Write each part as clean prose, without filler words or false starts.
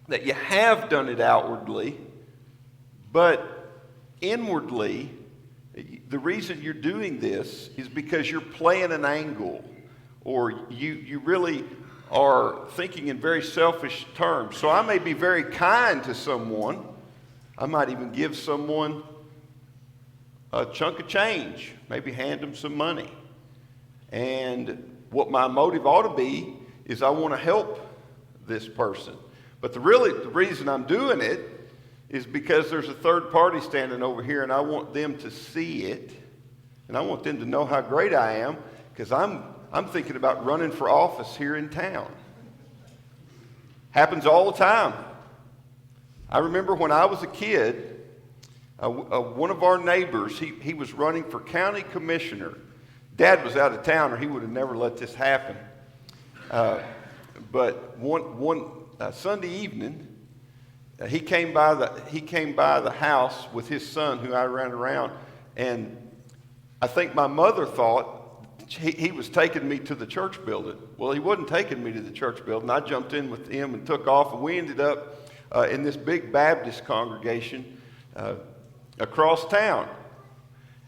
that you have done it outwardly, but inwardly, the reason you're doing this is because you're playing an angle, or you really are thinking in very selfish terms. So I may be very kind to someone. I might even give someone a chunk of change, maybe hand them some money. And what my motive ought to be is I want to help this person. But the reason I'm doing it is because there's a third party standing over here, and I want them to see it, and I want them to know how great I am, because I'm thinking about running for office here in town. Happens all the time. I remember when I was a kid, one of our neighbors, he was running for county commissioner. Dad was out of town, or he would have never let this happen. But one Sunday evening, he came by the house with his son, who I ran around, and I think my mother thought he was taking me to the church building. Well, he wasn't taking me to the church building. I jumped in with him and took off, and we ended up in this big Baptist congregation across town.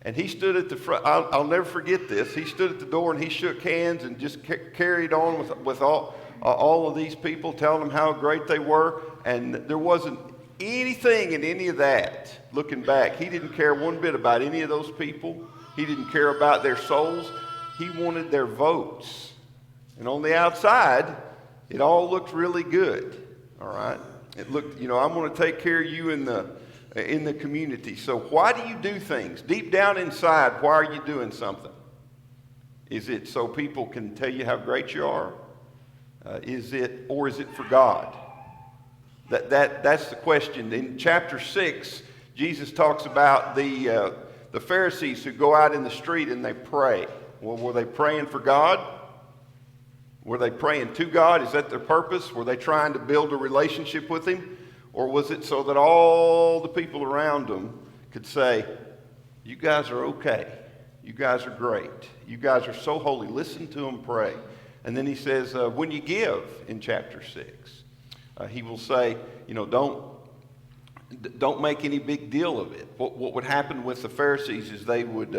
And he stood at the front. I'll never forget this. He stood at the door and he shook hands and just carried on with all of these people, telling them how great they were. And there wasn't anything in any of that. Looking back, he didn't care one bit about any of those people. He didn't care about their souls. He wanted their votes. And on the outside, it all looked really good. All right. It looked, I'm going to take care of you in the community. So why do you do things? Deep down inside, why are you doing something? Is it so people can tell you how great you are? Is it for God? That's the question. In chapter 6, Jesus talks about the Pharisees who go out in the street and they pray. Well, were they praying for God? Were they praying to God? Is that their purpose? Were they trying to build a relationship with Him? Or was it so that all the people around them could say, you guys are okay. You guys are great. You guys are so holy. Listen to them pray. And then he says, when you give in chapter 6, he will say, don't make any big deal of it. What would happen with the Pharisees is they would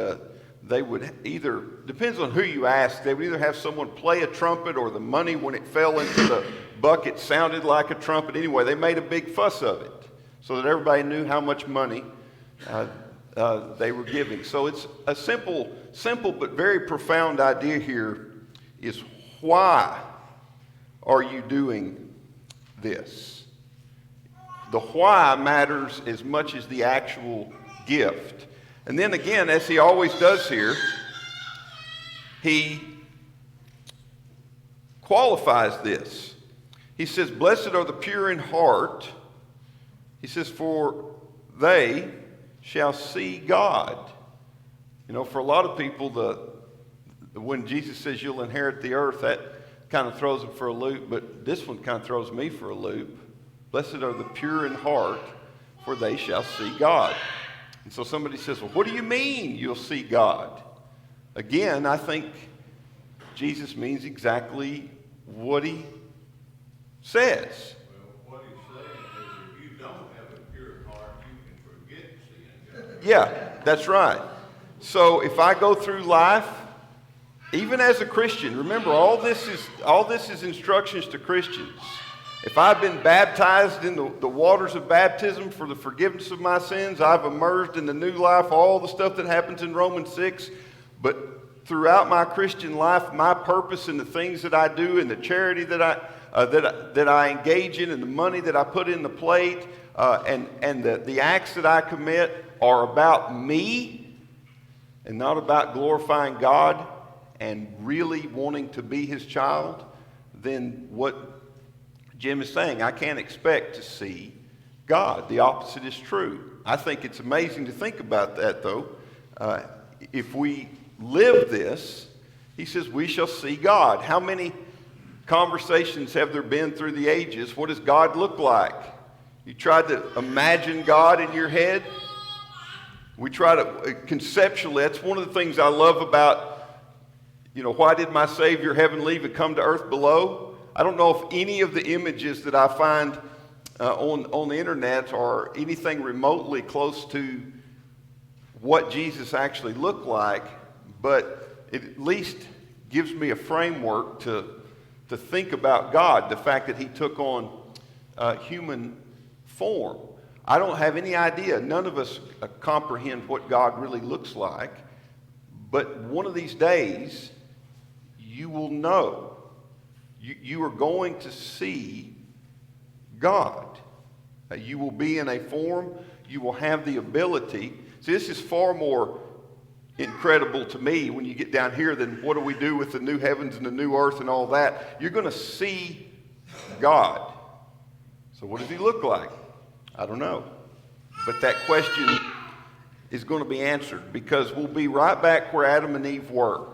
either, depends on who you ask, they would either have someone play a trumpet, or the money, when it fell into the bucket, sounded like a trumpet. Anyway, they made a big fuss of it so that everybody knew how much money they were giving. So it's a simple but very profound idea here is, why are you doing this? The why matters as much as the actual gift. And then again, as he always does here, he qualifies this. He says, blessed are the pure in heart. He says, for they shall see God. For a lot of people, when Jesus says you'll inherit the earth, that kind of throws them for a loop. But this one kind of throws me for a loop. Blessed are the pure in heart, for they shall see God. And so somebody says, well, what do you mean you'll see God? Again, I think Jesus means exactly what he says. Well, what he's saying is, if you don't have a pure heart, you can forget seeing God. Yeah, that's right. So if I go through life, even as a Christian, remember, all this is instructions to Christians. If I've been baptized in the waters of baptism for the forgiveness of my sins, I've emerged in the new life, all the stuff that happens in Romans 6. But throughout my Christian life, my purpose and the things that I do and the charity that I engage in and the money that I put in the plate and the acts that I commit are about me and not about glorifying God and really wanting to be His child, then what Jim is saying, I can't expect to see God. The opposite is true. I think it's amazing to think about that, though. If we live this, he says, we shall see God. How many conversations have there been through the ages? What does God look like? You tried to imagine God in your head? We try to conceptually, that's one of the things I love about, why did my Savior heaven leave and come to earth below? I don't know if any of the images that I find on the internet are anything remotely close to what Jesus actually looked like, but it at least gives me a framework to think about God, the fact that he took on human form. I don't have any idea. None of us comprehend what God really looks like, but one of these days, you will know. You are going to see God. You will be in a form. You will have the ability. See, this is far more incredible to me when you get down here than what do we do with the new heavens and the new earth and all that. You're going to see God. So what does he look like? I don't know. But that question is going to be answered because we'll be right back where Adam and Eve were.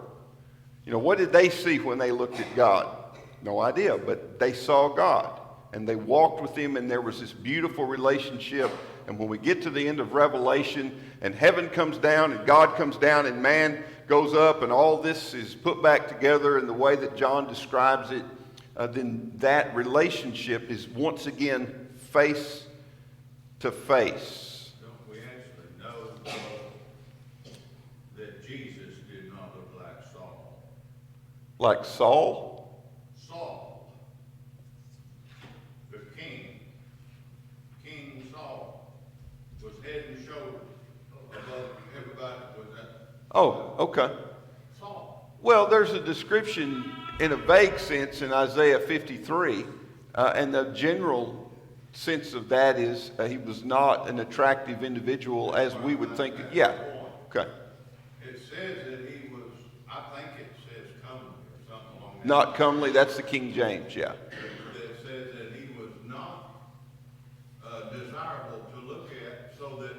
You know, what did they see when they looked at God? No idea, but they saw God. And they walked with him, and there was this beautiful relationship. And when we get to the end of Revelation, and heaven comes down, and God comes down, and man goes up, and all this is put back together in the way that John describes it, then that relationship is once again face to face. Don't we actually know that Jesus did not look like Saul? Like Saul? Saul, the king, King Saul, was head and shoulders above everybody. Was that? Oh, okay. Saul. Well, there's a description in a vague sense in Isaiah 53, and the general sense of that is he was not an attractive individual as we would think. Yeah, okay. It says that he was, I think it says comely or something along that. Not comely, that's the King James, yeah. It says that he was not desirable to look at so that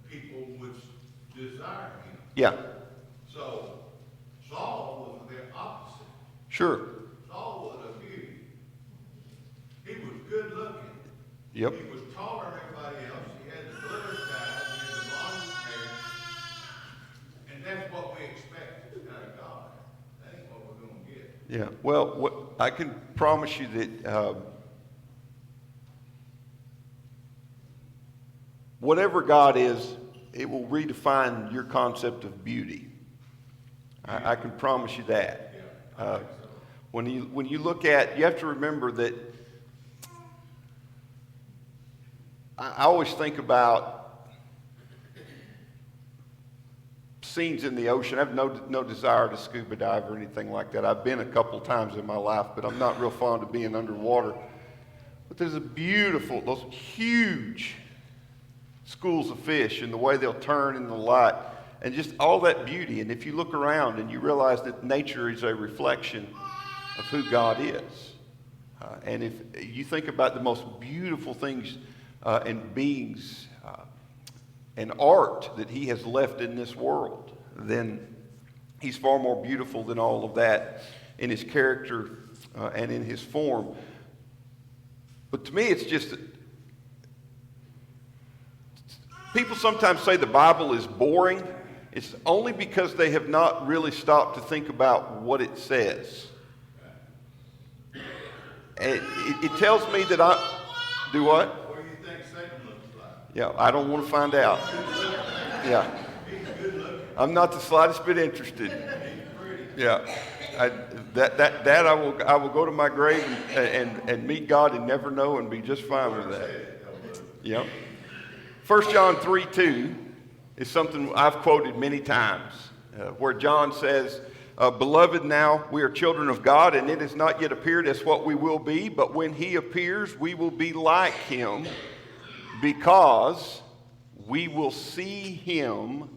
people would desire him. Yeah, So Saul was the opposite. sure. Saul was a beauty. He was good looking. Yep. He was taller than everybody else. He had the blue eyes. He had the blonde hair. And that's what we expect out of God. That ain't what we're going to get. Yeah, well, I can promise you that whatever God is, it will redefine your concept of beauty. I can promise you that. Yeah, I think so. When you look at, you have to remember that I always think about scenes in the ocean. I have no desire to scuba dive or anything like that. I've been a couple times in my life, but I'm not real fond of being underwater. But there's a beautiful, those huge schools of fish and the way they'll turn in the light and just all that beauty. And if you look around and you realize that nature is a reflection of who God is. And if you think about the most beautiful things and beings and art that he has left in this world, then he's far more beautiful than all of that in his character and in his form. But to me, it's just that people sometimes say the Bible is boring. It's only because they have not really stopped to think about what it says. And it tells me that I do what? What do you think Satan looks like? Yeah, I don't want to find out. Yeah. He's good looking. I'm not the slightest bit interested. He's pretty. Yeah. I will go to my grave and meet God and never know and be just fine with that. Yep. 1 John 3:2 is something I've quoted many times, where John says, "Beloved, now we are children of God, and it has not yet appeared as what we will be, but when he appears, we will be like him, because we will see him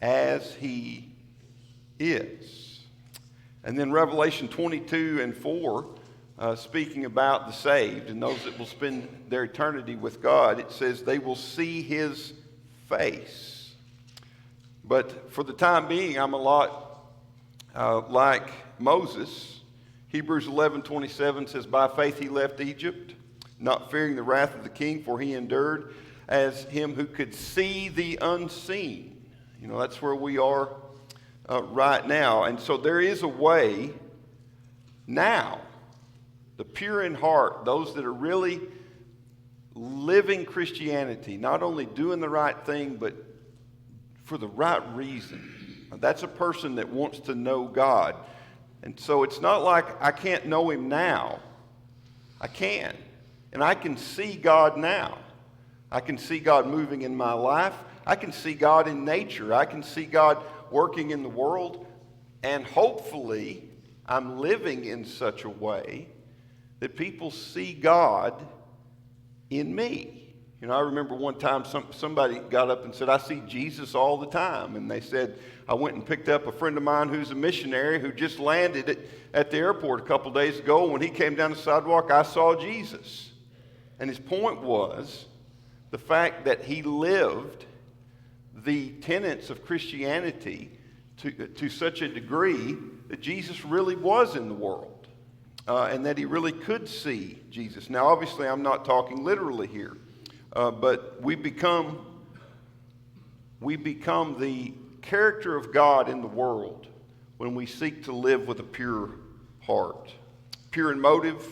as he is." And then Revelation 22:4, speaking about the saved and those that will spend their eternity with God, it says they will see his face. But for the time being, I'm a lot like Moses. Hebrews 11:27 says, "By faith he left Egypt, not fearing the wrath of the king, for he endured as him who could see the unseen." You know, that's where we are right now. And so there is a way now, the pure in heart, those that are really living Christianity, not only doing the right thing, but for the right reason. That's a person that wants to know God. And so it's not like I can't know him now. I can. And I can see God now. I can see God moving in my life. I can see God in nature. I can see God working in the world. And hopefully, I'm living in such a way that people see God in me. You know, I remember one time somebody got up and said, I see Jesus all the time. And they said, I went and picked up a friend of mine who's a missionary who just landed at the airport a couple days ago. When he came down the sidewalk, I saw Jesus. And his point was the fact that he lived the tenets of Christianity to such a degree that Jesus really was in the world. And that he really could see Jesus. Now, obviously, I'm not talking literally here. But we become the character of God in the world when we seek to live with a pure heart, pure in motive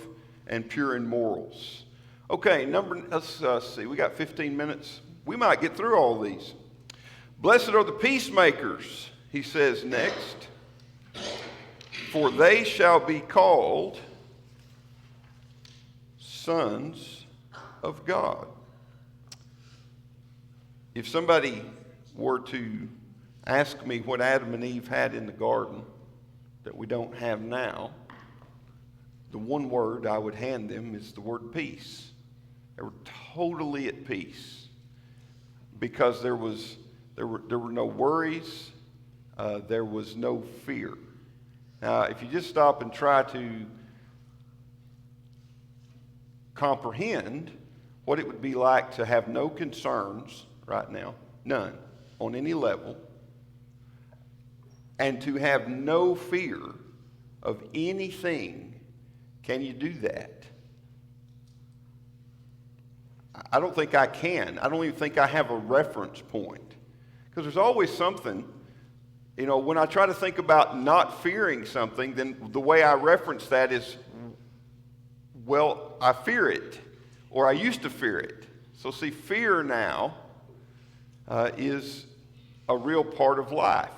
and pure in morals. Okay, let's see, we got 15 minutes. We might get through all these. Blessed are the peacemakers, he says next, for they shall be called sons of God. If somebody were to ask me what Adam and Eve had in the garden that we don't have now, the one word I would hand them is the word peace. They were totally at peace because there were no worries, there was no fear. Now, if you just stop and try to comprehend what it would be like to have no concerns right now, none, on any level, and to have no fear of anything, can you do that? I don't think I can. I don't even think I have a reference point. Because there's always something, you know, when I try to think about not fearing something, then the way I reference that is, well, I fear it, or I used to fear it. So see, fear now is a real part of life.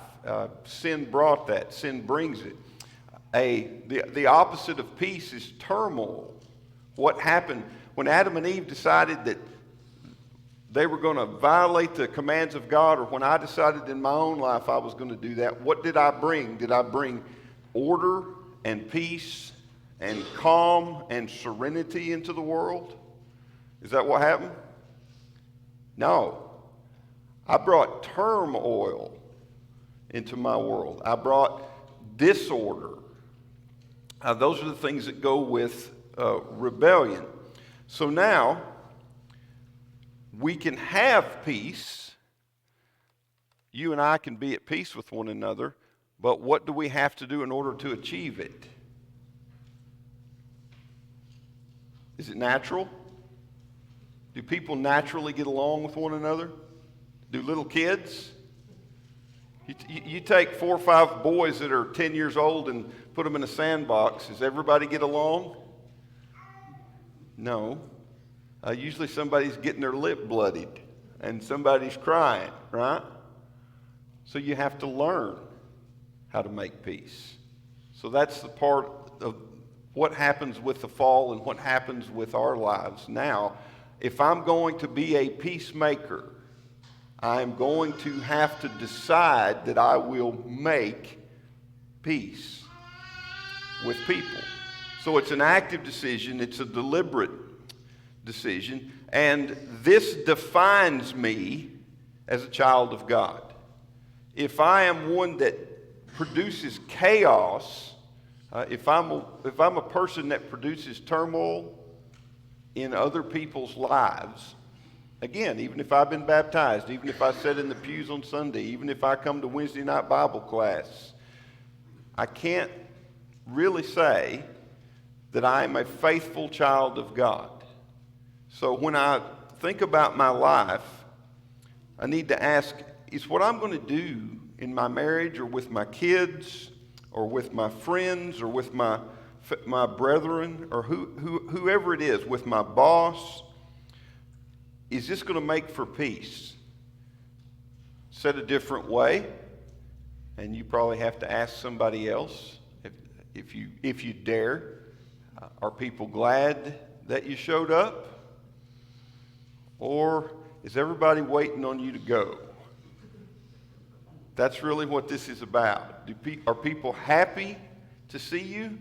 Sin brought that. Sin brings it. The opposite of peace is turmoil. What happened when Adam and Eve decided that they were going to violate the commands of God, or when I decided in my own life I was going to do that, what did I bring? Did I bring order and peace and calm and serenity into the world? Is that what happened? No. I brought turmoil into my world. I brought disorder. Those are the things that go with rebellion. So now, we can have peace. You and I can be at peace with one another, but what do we have to do in order to achieve it? Is it natural? Do people naturally get along with one another? Do little kids? You take 4 or 5 boys that are 10 years old and put them in a sandbox. Does everybody get along? No. Usually somebody's getting their lip bloodied and somebody's crying, right? So you have to learn how to make peace. So that's the part of what happens with the fall and what happens with our lives. Now, if I'm going to be a peacemaker, I'm going to have to decide that I will make peace with people. So it's an active decision. It's a deliberate decision. And this defines me as a child of God. If I am one that produces chaos, if I'm a person that produces turmoil in other people's lives, again, even if I've been baptized, even if I sit in the pews on Sunday, even if I come to Wednesday night Bible class, I can't really say that I am a faithful child of God. So when I think about my life, I need to ask, is what I'm going to do in my marriage or with my kids or with my friends or with my brethren or whoever it is, with my boss, is this going to make for peace? Said a different way, and you probably have to ask somebody else if you dare. Are people glad that you showed up? Or is everybody waiting on you to go? That's really what this is about. Are people happy to see you?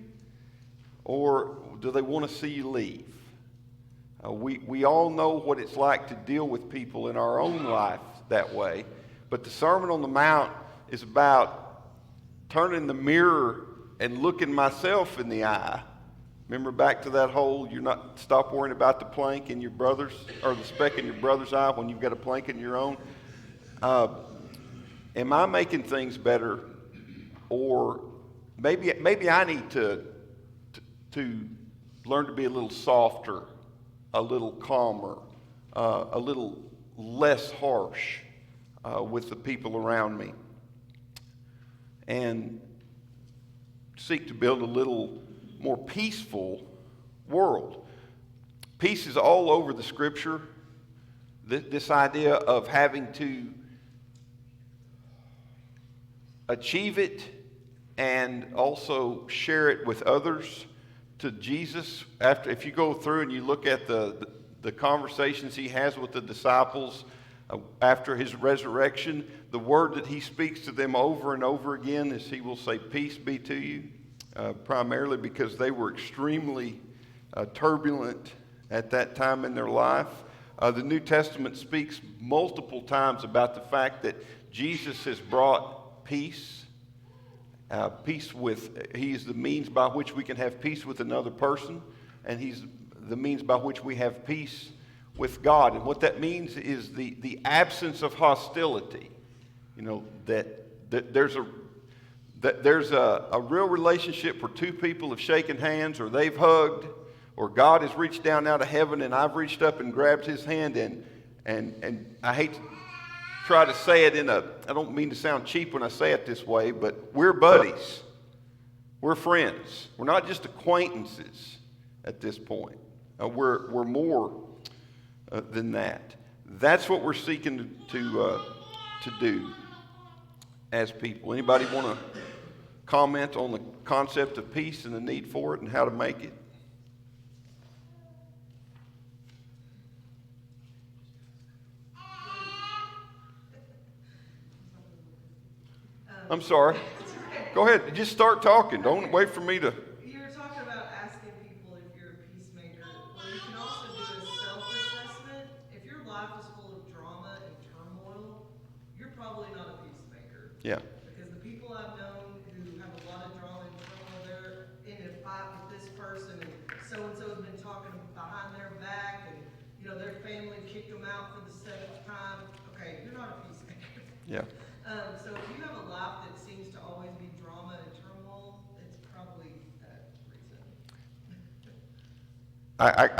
Or do they want to see you leave? We all know what it's like to deal with people in our own life that way. But the Sermon on the Mount is about turning the mirror and looking myself in the eye. Remember back to that whole, stop worrying about the plank in your brother's, or the speck in your brother's eye when you've got a plank in your own. Am I making things better? Or maybe I need to learn to be a little softer, a little calmer, a little less harsh with the people around me, and seek to build a little more peaceful world. Peace is all over the Scripture. This idea of having to achieve it and also share it with others. To Jesus, if you go through and you look at the conversations he has with the disciples after his resurrection, the word that he speaks to them over and over again is he will say, "Peace be to you," primarily because they were extremely turbulent at that time in their life. The New Testament speaks multiple times about the fact that Jesus has brought peace. He is the means by which we can have peace with another person, and he's the means by which we have peace with God. And what that means is the absence of hostility. That there's a real relationship where two people have shaken hands, or they've hugged, or God has reached down out of heaven and I've reached up and grabbed his hand, and I hate to try to say it I don't mean to sound cheap when I say it this way, but we're buddies. We're friends. We're not just acquaintances at this point. We're more than that. That's what we're seeking to do as people. Anybody want to comment on the concept of peace and the need for it and how to make it? I'm sorry. Go ahead. Just start talking. Don't wait for me to. You were talking about asking people if you're a peacemaker. Well, you can also do a self-assessment. If your life is full of drama and turmoil, you're probably not a peacemaker. Yeah. Because the people I've known who have a lot of drama and turmoil, they're in a fight with this person, and so-and-so has been talking behind their back, and their family kicked them out for the 7th time. Okay, you're not a peacemaker. Yeah. So if you have a life that seems to always be drama and turmoil, it's probably that reason.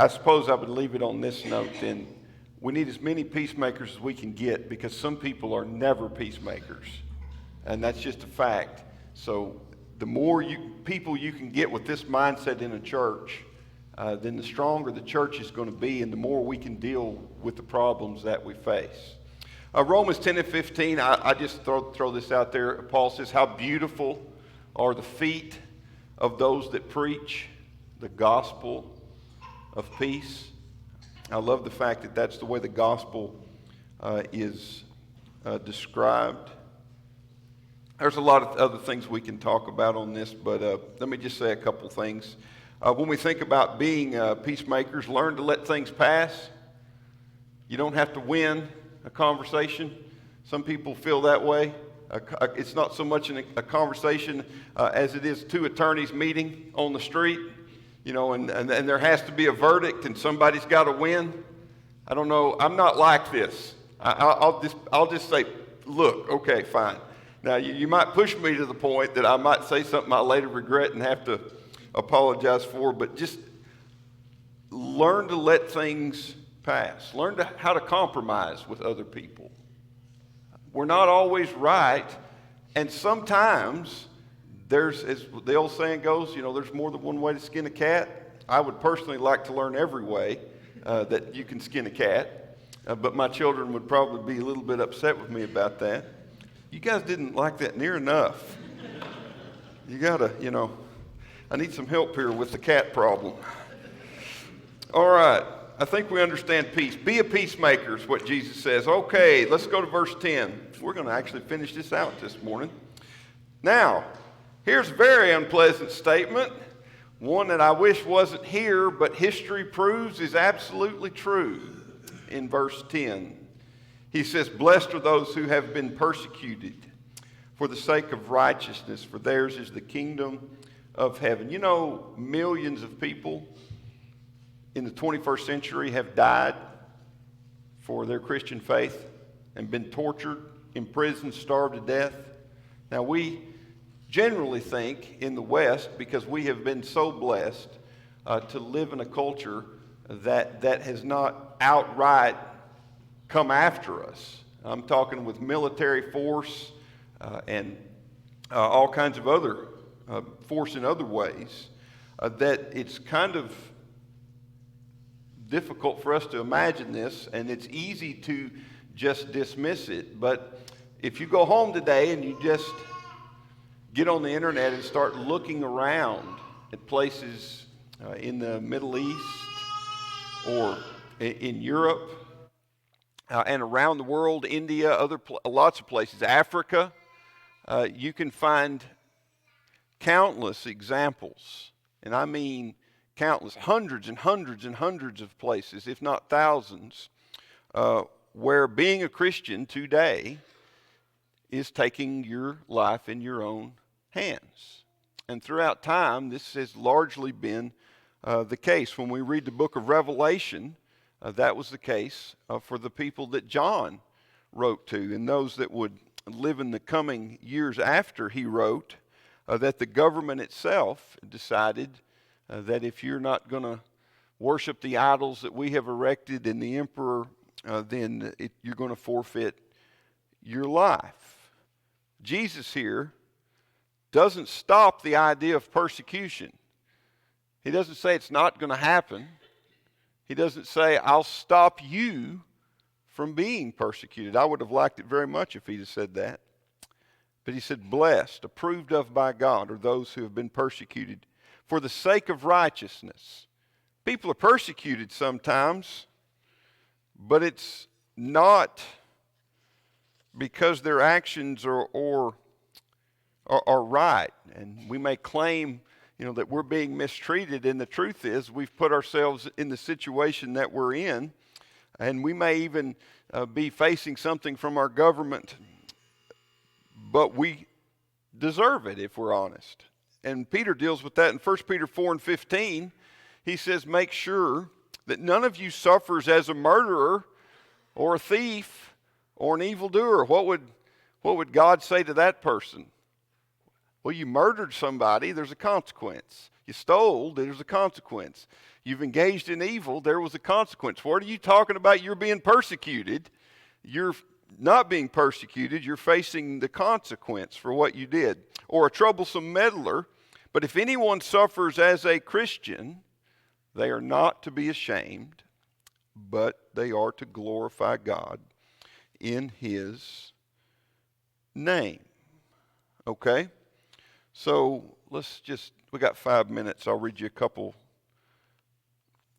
I suppose I would leave it on this note then. We need as many peacemakers as we can get, because some people are never peacemakers. And that's just a fact. So the more people you can get with this mindset in a church, then the stronger the church is going to be, and the more we can deal with the problems that we face. Romans 10 and 15, I just throw this out there. Paul says, "How beautiful are the feet of those that preach the gospel of peace." I love the fact that that's the way the gospel is described. There's a lot of other things we can talk about on this, but let me just say a couple things. When we think about being peacemakers, learn to let things pass. You don't have to win a conversation. Some people feel that way. It's not so much a conversation as it is two attorneys meeting on the street, and there has to be a verdict and somebody's got to win. I don't know. I'm not like this. I'll just say, look, okay, fine. Now you might push me to the point that I might say something I later regret and have to apologize for, but just learn to let things pass. Learn how to compromise with other people. We're not always right, and sometimes there's, as the old saying goes, there's more than one way to skin a cat. I would personally like to learn every way that you can skin a cat. but my children would probably be a little bit upset with me about that. You guys didn't like that near enough. You gotta, I need some help here with the cat problem. All right, I think we understand peace. Be a peacemaker is what Jesus says. Okay, let's go to verse 10. We're going to actually finish this out this morning. Now, here's a very unpleasant statement, one that I wish wasn't here, but history proves is absolutely true. In verse 10, he says, "Blessed are those who have been persecuted for the sake of righteousness, for theirs is the kingdom of heaven." You know, millions of people in the 21st century have died for their Christian faith and been tortured, imprisoned, starved to death. Now, we generally think in the West, because we have been so blessed to live in a culture that has not outright come after us. I'm talking with military force and all kinds of other force in other ways, that it's kind of difficult for us to imagine this, and it's easy to just dismiss it. But if you go home today and you just get on the internet and start looking around at places in the Middle East or in Europe and around the world, India, lots of places, Africa, you can find countless examples, and I mean countless, hundreds and hundreds and hundreds of places, if not thousands, where being a Christian today is taking your life in your own hands. And throughout time, this has largely been the case. When we read the book of Revelation, that was the case for the people that John wrote to, and those that would live in the coming years after he wrote, that the government itself decided that if you're not going to worship the idols that we have erected and the emperor, then you're going to forfeit your life. Jesus here doesn't stop the idea of persecution. He doesn't say it's not going to happen. He doesn't say, I'll stop you from being persecuted. I would have liked it very much if he'd have said that. But he said, blessed, approved of by God, are those who have been persecuted for the sake of righteousness. People are persecuted sometimes, but it's not because their actions are right. And we may claim, that we're being mistreated, and the truth is we've put ourselves in the situation that we're in, and we may even be facing something from our government, but we deserve it if we're honest. And Peter deals with that in 1 Peter 4:15. He says, make sure that none of you suffers as a murderer or a thief or an evildoer. What would God say to that person? Well, you murdered somebody, there's a consequence. You stole, there's a consequence. You've engaged in evil, there was a consequence. What are you talking about? You're being persecuted. You're not being persecuted, you're facing the consequence for what you did. Or a troublesome meddler. But if anyone suffers as a Christian, they are not to be ashamed, but they are to glorify God in His name. Okay? So we got 5 minutes. I'll read you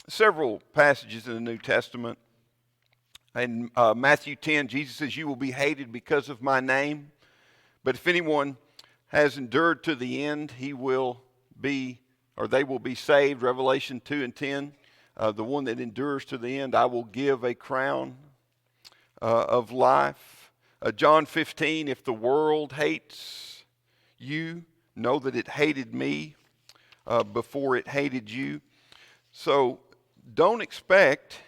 several passages in the New Testament. In Matthew 10, Jesus says, you will be hated because of my name, but if anyone has endured to the end, they will be saved. Revelation 2:10, the one that endures to the end, I will give a crown of life. John 15, if the world hates you, know that it hated me before it hated you. So don't expect,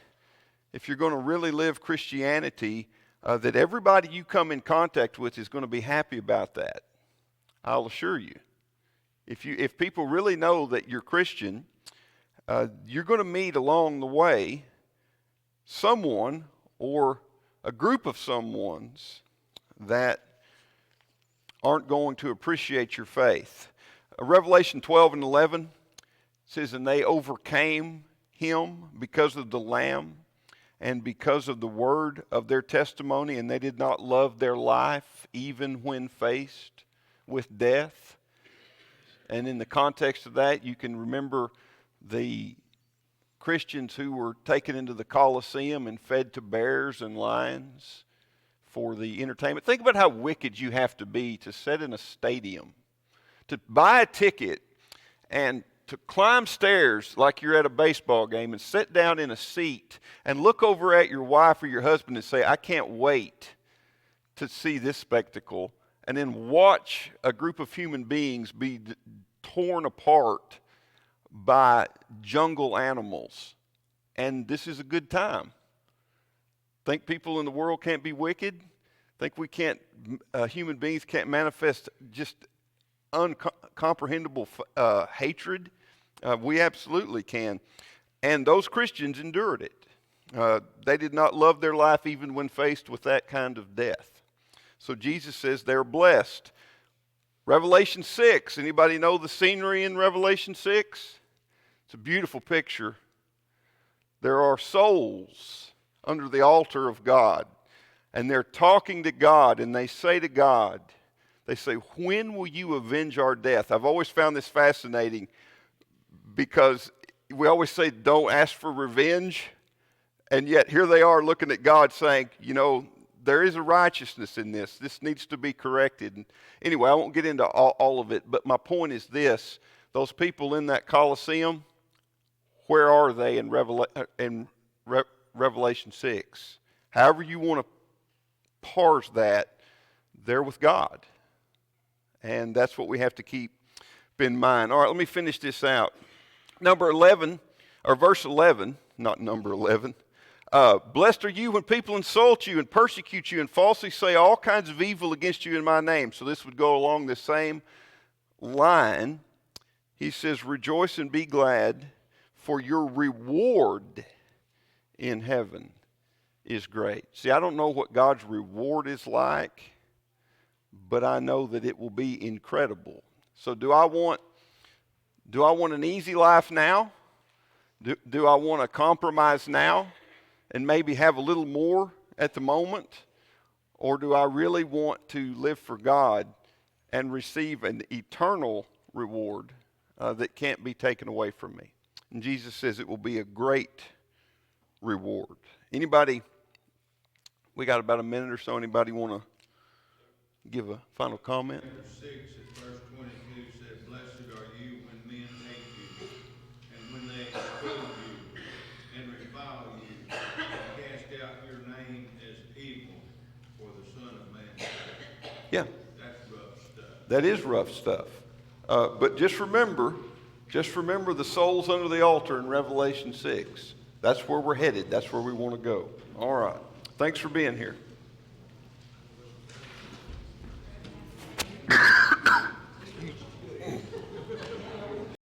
if you're going to really live Christianity, that everybody you come in contact with is going to be happy about that. I'll assure you. If people really know that you're Christian, you're going to meet along the way someone or a group of someones that aren't going to appreciate your faith. Revelation 12:11 says, and they overcame him because of the Lamb and because of the word of their testimony, and they did not love their life even when faced with death. And in the context of that, you can remember the Christians who were taken into the Colosseum and fed to bears and lions for the entertainment. Think about how wicked you have to be to sit in a stadium, to buy a ticket, and to climb stairs like you're at a baseball game and sit down in a seat and look over at your wife or your husband and say, I can't wait to see this spectacle, and then watch a group of human beings be torn apart by jungle animals. And this is a good time. Think people in the world can't be wicked? Think we can't, human beings can't manifest just uncomprehendable hatred? We absolutely can. And those Christians endured it. They did not love their life even when faced with that kind of death. So Jesus says they're blessed. Revelation 6, anybody know the scenery in Revelation 6? It's a beautiful picture. There are souls under the altar of God, and they're talking to God, and they say to God, they say, when will you avenge our death? I've always found this fascinating because we always say don't ask for revenge, and yet here they are looking at God saying, you know, there is a righteousness in this. This needs to be corrected. And anyway, I won't get into all of it, but my point is this. Those people in that Colosseum, where are they in Revelation 6? However you want to parse that, they're with God. And that's what we have to keep in mind. All right, let me finish this out. Number 11, or verse 11, not number 11. Blessed are you when people insult you and persecute you and falsely say all kinds of evil against you in my name. So this would go along the same line. He says, rejoice and be glad, for your reward in heaven is great. See, I don't know what God's reward is like, but I know that it will be incredible. So do I want an easy life now? Do I want to compromise now and maybe have a little more at the moment? Or do I really want to live for God and receive an eternal reward that can't be taken away from me? And Jesus says it will be a great reward. Anybody, we got about a minute or so, anybody want to give a final comment? Chapter 6 at verse 22 says, blessed are you when men hate you, and when they exclude you, and revile you, and cast out your name as evil for the Son of Man's sake. Yeah. That's rough stuff. That is rough stuff. But just remember the souls under the altar in Revelation 6. That's where we're headed. That's where we want to go. All right. Thanks for being here.